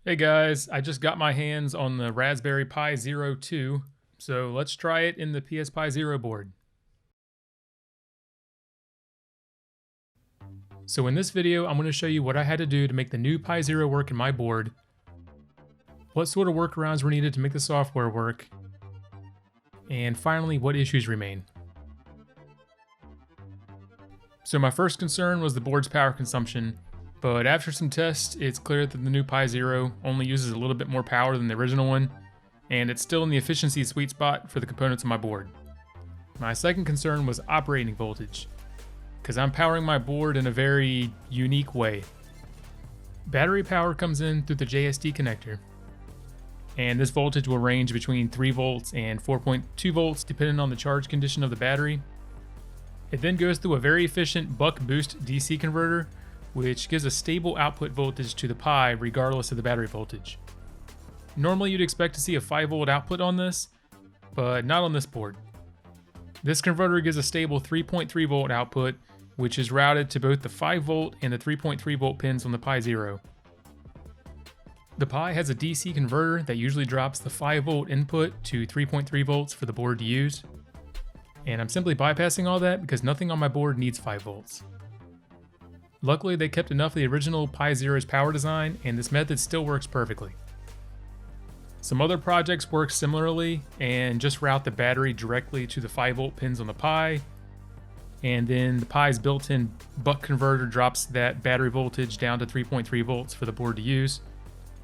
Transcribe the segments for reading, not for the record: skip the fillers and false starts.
Hey guys, I just got my hands on the Raspberry Pi Zero 2, so let's try it in the PSPi Zero board. So in this video, I'm going to show you what I had to do to make the new Pi Zero work in my board, what sort of workarounds were needed to make the software work, and finally what issues remain. So my first concern was the board's power consumption, but after some tests, it's clear that the new Pi Zero only uses a little bit more power than the original one, and it's still in the efficiency sweet spot for the components on my board. My second concern was operating voltage, because I'm powering my board in a very unique way. Battery power comes in through the JST connector, and this voltage will range between 3 volts and 4.2 volts depending on the charge condition of the battery. It then goes through a very efficient buck boost DC converter, which gives a stable output voltage to the Pi regardless of the battery voltage. Normally you'd expect to see a 5 volt output on this, but not on this board. This converter gives a stable 3.3 volt output, which is routed to both the 5 volt and the 3.3 volt pins on the Pi Zero. The Pi has a DC converter that usually drops the 5 volt input to 3.3 volts for the board to use. And I'm simply bypassing all that because nothing on my board needs 5 volts. Luckily, they kept enough of the original Pi Zero's power design, and this method still works perfectly. Some other projects work similarly and just route the battery directly to the 5 volt pins on the Pi, and then the Pi's built-in buck converter drops that battery voltage down to 3.3 volts for the board to use.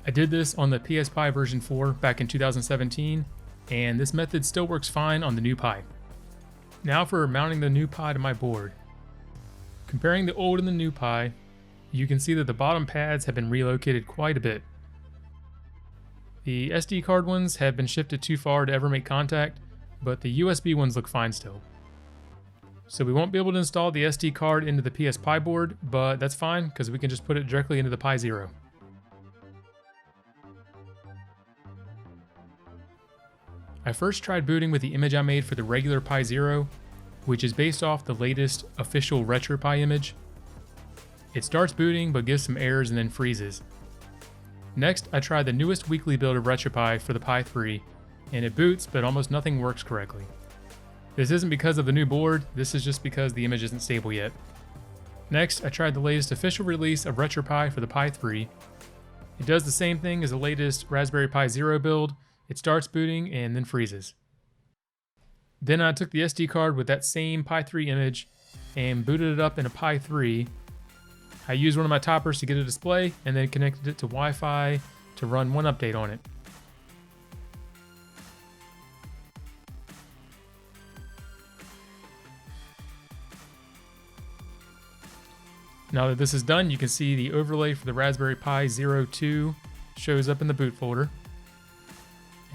I did this on the PSPi version 4 back in 2017, and this method still works fine on the new Pi. Now for mounting the new Pi to my board. Comparing the old and the new Pi, you can see that the bottom pads have been relocated quite a bit. The SD card ones have been shifted too far to ever make contact, but the USB ones look fine still. So we won't be able to install the SD card into the PSPi board, but that's fine because we can just put it directly into the Pi Zero. I first tried booting with the image I made for the regular Pi Zero, which is based off the latest official RetroPie image. It starts booting but gives some errors and then freezes. Next, I tried the newest weekly build of RetroPie for the Pi 3, and it boots but almost nothing works correctly. This isn't because of the new board, this is just because the image isn't stable yet. Next, I tried the latest official release of RetroPie for the Pi 3. It does the same thing as the latest Raspberry Pi Zero build. It starts booting and then freezes. Then I took the SD card with that same Pi 3 image and booted it up in a Pi 3. I used one of my toppers to get a display and then connected it to Wi-Fi to run one update on it. Now that this is done, you can see the overlay for the Raspberry Pi Zero 2 shows up in the boot folder.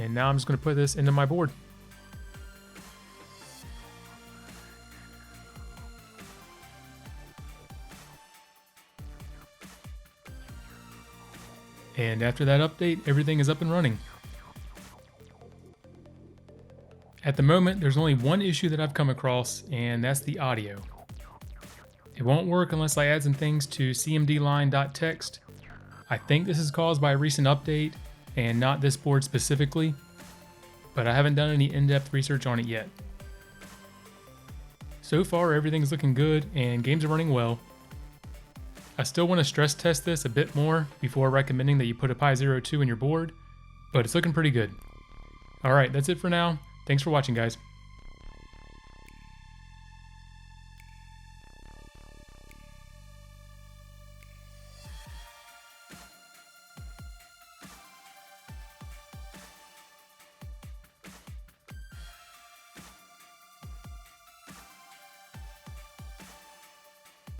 And now I'm just going to put this into my board. And after that update, everything is up and running. At the moment, there's only one issue that I've come across, and that's the audio. It won't work unless I add some things to cmdline.txt. I think this is caused by a recent update and not this board specifically, but I haven't done any in-depth research on it yet. So far, everything's looking good and games are running well. I still want to stress test this a bit more before recommending that you put a Pi Zero 2 in your board, but it's looking pretty good. Alright, that's it for now. Thanks for watching, guys.